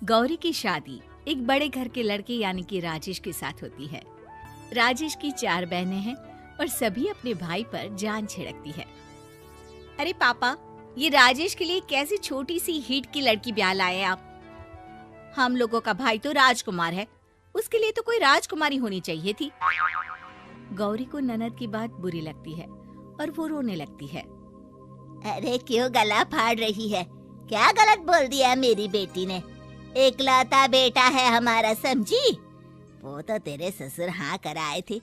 गौरी की शादी एक बड़े घर के लड़के यानी कि राजेश के साथ होती है। राजेश की 4 बहनें हैं और सभी अपने भाई पर जान छिड़कती है। अरे पापा, ये राजेश के लिए कैसी छोटी सी हिट की लड़की ब्याह लाए आप? हम लोगों का भाई तो राजकुमार है, उसके लिए तो कोई राजकुमारी होनी चाहिए थी। गौरी को ननद की बात बुरी लगती है और वो रोने लगती है। अरे क्यों गला फाड़ रही है? क्या गलत बोल दिया मेरी बेटी ने? एकलौता बेटा है हमारा, समझी? वो तो तेरे ससुर हाँ कराए थे,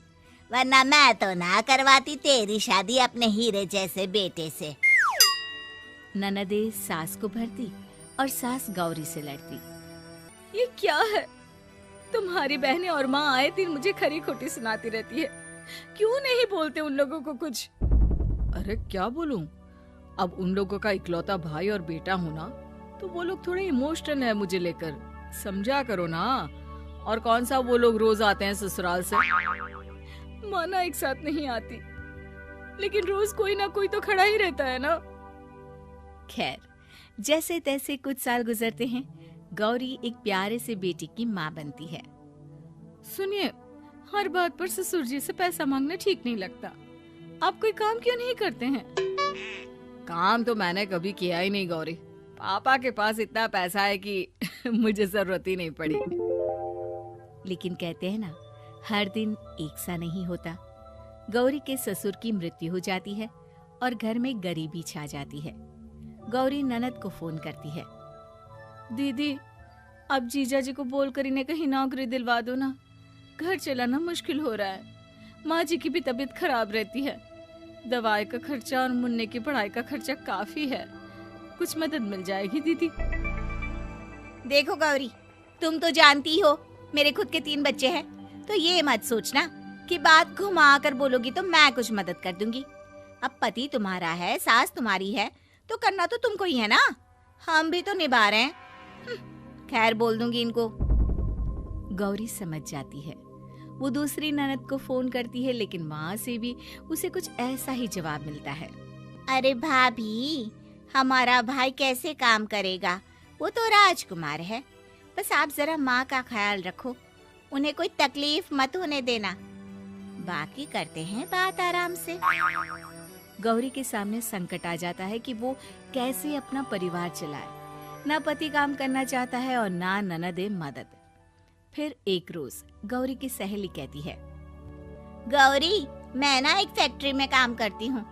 वरना मैं तो ना करवाती तेरी शादी अपने हीरे जैसे बेटे से। ननदे सास को भरती और सास गौरी से लड़ती। ये क्या है? तुम्हारी बहनें और माँ आए दिन मुझे खरी खोटी सुनाती रहती है। क्यों नहीं बोलते उन लोगों को कुछ? अरे क्या बोलूं? अब उन लोगों का इकलौता भाई और बेटा होना, तो वो लोग थोड़े इमोशनल है मुझे लेकर, समझा करो ना। और कौन सा वो लोग रोज आते हैं ससुराल से? माना एक साथ नहीं आती, लेकिन रोज कोई ना कोई तो खड़ा ही रहता है ना। खैर, जैसे तैसे कुछ साल गुजरते हैं। गौरी एक प्यारे से बेटी की माँ बनती है। सुनिए, हर बात पर ससुर जी से पैसा मांगना ठीक नहीं लगता। आप कोई काम क्यों नहीं करते हैं? काम तो मैंने कभी किया ही नहीं गौरी। पापा के पास इतना पैसा है कि मुझे जरूरत ही नहीं पड़ी। लेकिन कहते हैं ना, हर दिन एक सा नहीं होता। गौरी के ससुर की मृत्यु हो जाती है और घर में गरीबी छा जाती है। गौरी ननद को फोन करती है। दीदी, अब जीजा जी को बोलकर इन्हें कहीं नौकरी दिलवा दो ना। घर चलाना मुश्किल हो रहा है। माँ जी की भी तबीयत खराब रहती है। दवाई का खर्चा और मुन्ने की पढ़ाई का खर्चा काफी है। कुछ मदद मिल जाएगी दीदी। देखो गौरी, तुम तो जानती हो मेरे खुद के 3 बच्चे हैं, तो ये मत सोचना कि बात घुमा कर बोलोगी तो मैं कुछ मदद कर दूंगी। अब पति तुम्हारा है, सास तुम्हारी है, तो करना तो तुमको ही है ना। हम भी तो निभा रहे हैं। खैर, बोल दूंगी इनको। गौरी समझ जाती है। वो दूसरी ननद को फोन करती है, लेकिन वहाँ से भी उसे कुछ ऐसा ही जवाब मिलता है। अरे भाभी, हमारा भाई कैसे काम करेगा? वो तो राजकुमार है। बस आप जरा माँ का ख्याल रखो, उन्हें कोई तकलीफ मत होने देना। बाकी करते हैं बात आराम से। गौरी के सामने संकट आ जाता है कि वो कैसे अपना परिवार चलाए। ना पति काम करना चाहता है और ना ननदे मदद। फिर एक रोज गौरी की सहेली कहती है, गौरी, मैं ना एक फैक्ट्री में काम करती हूँ,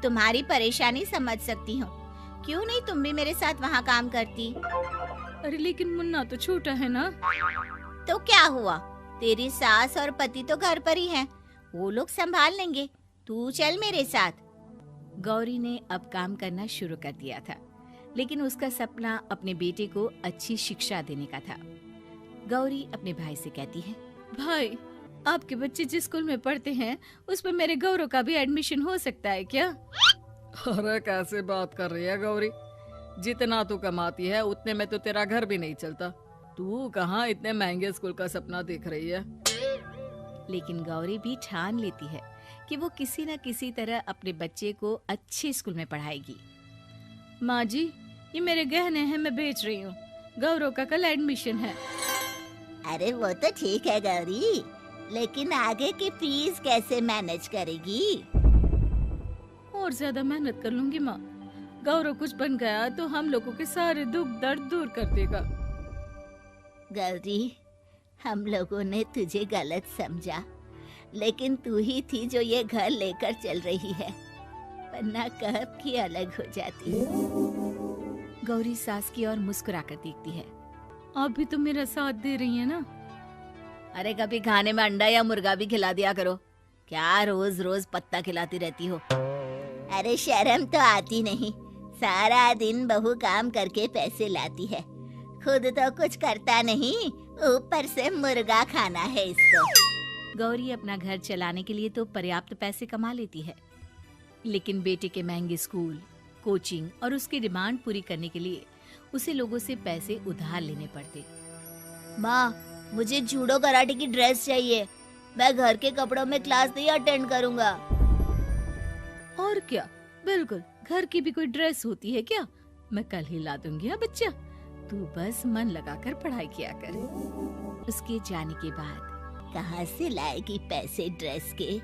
तुम्हारी परेशानी समझ सकती हूँ। क्यों नहीं तुम भी मेरे साथ वहाँ काम करती? अरे लेकिन मुन्ना तो छोटा है ना। तो क्या हुआ, तेरी सास और पति तो घर पर ही हैं, वो लोग संभाल लेंगे। तू चल मेरे साथ। गौरी ने अब काम करना शुरू कर दिया था, लेकिन उसका सपना अपने बेटे को अच्छी शिक्षा देने का था। गौरी अपने भाई से कहती है, भाई, आपके बच्चे जिस स्कूल में पढ़ते हैं उस पर मेरे गौरव का भी एडमिशन हो सकता है क्या? अरे कैसे बात कर रही है गौरी? जितना तू कमाती है उतने में तो तेरा घर भी नहीं चलता। तू कहाँ इतने महंगे स्कूल का सपना देख रही है? लेकिन गौरी भी ठान लेती है कि वो किसी न किसी तरह अपने बच्चे को अच्छे स्कूल में पढ़ाएगी। माँ जी, ये मेरे गहने हैं, मैं बेच रही हूँ। गौरव का कल एडमिशन है। अरे वो तो ठीक है गौरी, लेकिन आगे की फीस कैसे मैनेज करेगी? और ज्यादा मेहनत कर लूंगी माँ। गौरव कुछ बन गया तो हम लोगों के सारे दुख दर्द दूर कर देगा। गौरी, हम लोगों ने तुझे गलत समझा, लेकिन तू ही थी जो ये घर लेकर चल रही है, वरना कब की अलग हो जाती। गौरी सास की ओर मुस्कुराकर देखती है। आप भी तो मेरा साथ दे रही है ना। अरे कभी खाने में अंडा या मुर्गा भी खिला दिया करो, क्या रोज रोज पत्ता खिलाती रहती हो? अरे शर्म तो आती नहीं, सारा दिन बहू काम करके पैसे लाती है, खुद तो कुछ करता नहीं, ऊपर से मुर्गा खाना है इसको। गौरी अपना घर चलाने के लिए तो पर्याप्त पैसे कमा लेती है, लेकिन बेटे के महंगे स्कूल, कोचिंग और उसकी डिमांड पूरी करने के लिए उसे लोगों से पैसे उधार लेने पड़ते। माँ, मुझे जूडो कराटे की ड्रेस चाहिए, मैं घर के कपड़ों में क्लास नहीं अटेंड करूँगा। और क्या, बिल्कुल, घर की भी कोई ड्रेस होती है क्या? मैं कल ही ला दूंगी। हाँ बच्चा, तू बस मन लगाकर पढ़ाई किया कर। उसके जाने के बाद कहाँ से लाएगी पैसे ड्रेस के?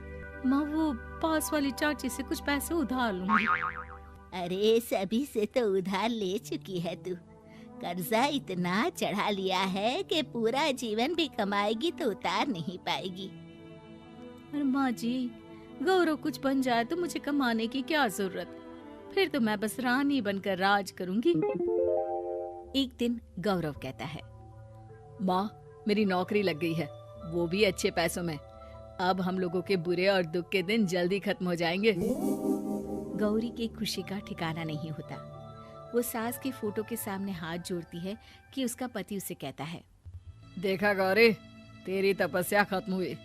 माँ वो पास वाली चाची से कुछ पैसे उधार लूंगी। अरे सभी से तो उधार ले चुकी है तू। कर्जा इतना चढ़ा लिया है कि पूरा जीवन भी कमाएगी तो उतार नहीं पाएगी। अरे माँ जी, गौरव कुछ बन जाए तो मुझे कमाने की क्या जरूरत, फिर तो मैं बस रानी बनकर राज करूंगी। एक दिन गौरव कहता है, माँ मेरी नौकरी लग गई है, वो भी अच्छे पैसों में। अब हम लोगों के बुरे और दुख के दिन जल्दी खत्म हो जाएंगे। गौरी की खुशी का ठिकाना नहीं होता। वो सास की फोटो के सामने हाथ जोड़ती है कि उसका पति उसे कहता है, देखा गौरी, तेरी तपस्या खत्म हुई।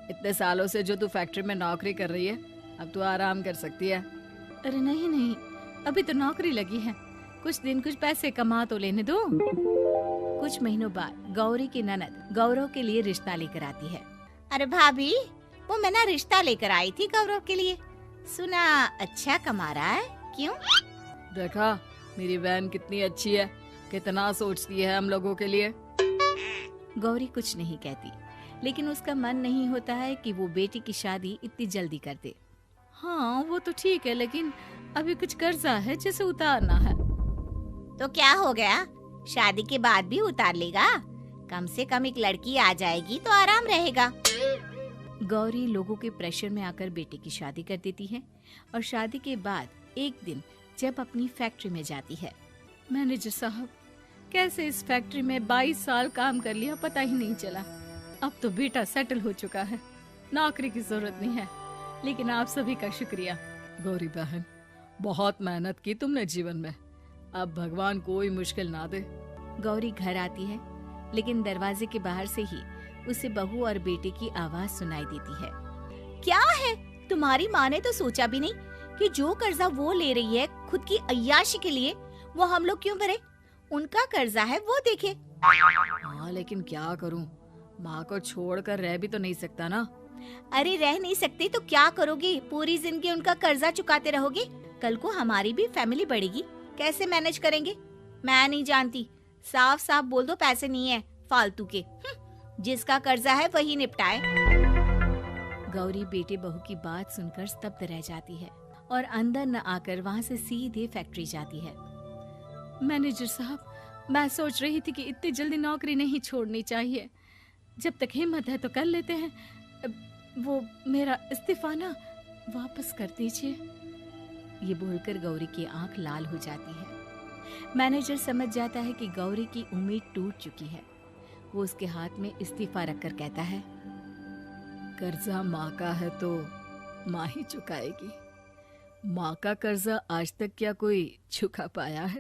इतने सालों से जो तू फैक्ट्री में नौकरी कर रही है, अब तू आराम कर सकती है। अरे नहीं नहीं, अभी तो नौकरी लगी है, कुछ दिन कुछ पैसे कमा तो लेने दो। कुछ महीनों बाद गौरी की ननद गौरव के लिए रिश्ता लेकर आती है। अरे भाभी, वो मैं ना रिश्ता लेकर आई थी गौरव के लिए। सुना अच्छा कमा रहा है, क्यों? देखा मेरी बहन कितनी अच्छी है, कितना सोचती है हम लोगों के लिए। गौरी कुछ नहीं कहती, लेकिन उसका मन नहीं होता है कि वो बेटी की शादी इतनी जल्दी कर दे। हाँ वो तो ठीक है, लेकिन अभी कुछ कर्जा है जिसे उतारना है। तो क्या हो गया, शादी के बाद भी उतार लेगा। कम से कम एक लड़की आ जाएगी तो आराम रहेगा। गौरी लोगों के प्रेशर में आकर बेटे की शादी कर देती है और शादी के बाद एक दिन जब अपनी फैक्ट्री में जाती है। मैनेजर साहब, कैसे इस फैक्ट्री में 22 साल काम कर लिया पता ही नहीं चला। अब तो बेटा सेटल हो चुका है, नौकरी की जरूरत नहीं है, लेकिन आप सभी का शुक्रिया। गौरी बहन, बहुत मेहनत की तुमने जीवन में, अब भगवान कोई मुश्किल ना दे। गौरी घर आती है, लेकिन दरवाजे के बाहर से ही उसे बहू और बेटे की आवाज सुनाई देती है। क्या है, तुम्हारी माँ ने तो सोचा भी नहीं कि जो कर्जा वो ले रही है खुद की अय्याशी के लिए, वो हम लोग क्यों भरे? उनका कर्जा है वो देखे। हाँ लेकिन क्या करूँ, माँ को छोड़कर रह भी तो नहीं सकता ना। अरे रह नहीं सकती तो क्या करोगी? पूरी जिंदगी उनका कर्जा चुकाते रहोगे? कल को हमारी भी फैमिली बढ़ेगी, कैसे मैनेज करेंगे? मैं नहीं जानती, साफ साफ बोल दो पैसे नहीं है फालतू के। जिसका कर्जा है वही निपटाए। गौरी बेटे बहू की बात सुनकर स्तब्ध रह जाती है और अंदर न आकर वहाँ से सीधे फैक्ट्री जाती है। मैनेजर साहब, मैं सोच रही थी कि इतनी जल्दी नौकरी नहीं छोड़नी चाहिए, जब तक हिम्मत है तो कर लेते हैं। वो मेरा इस्तीफा ना वापस कर दीजिए। ये बोलकर गौरी की आंख लाल हो जाती है। मैनेजर समझ जाता है कि गौरी की उम्मीद टूट चुकी है। वो उसके हाथ में इस्तीफा रखकर कहता है, कर्जा माँ का है तो माँ ही चुकाएगी। माँ का कर्जा आज तक क्या कोई चुका पाया है?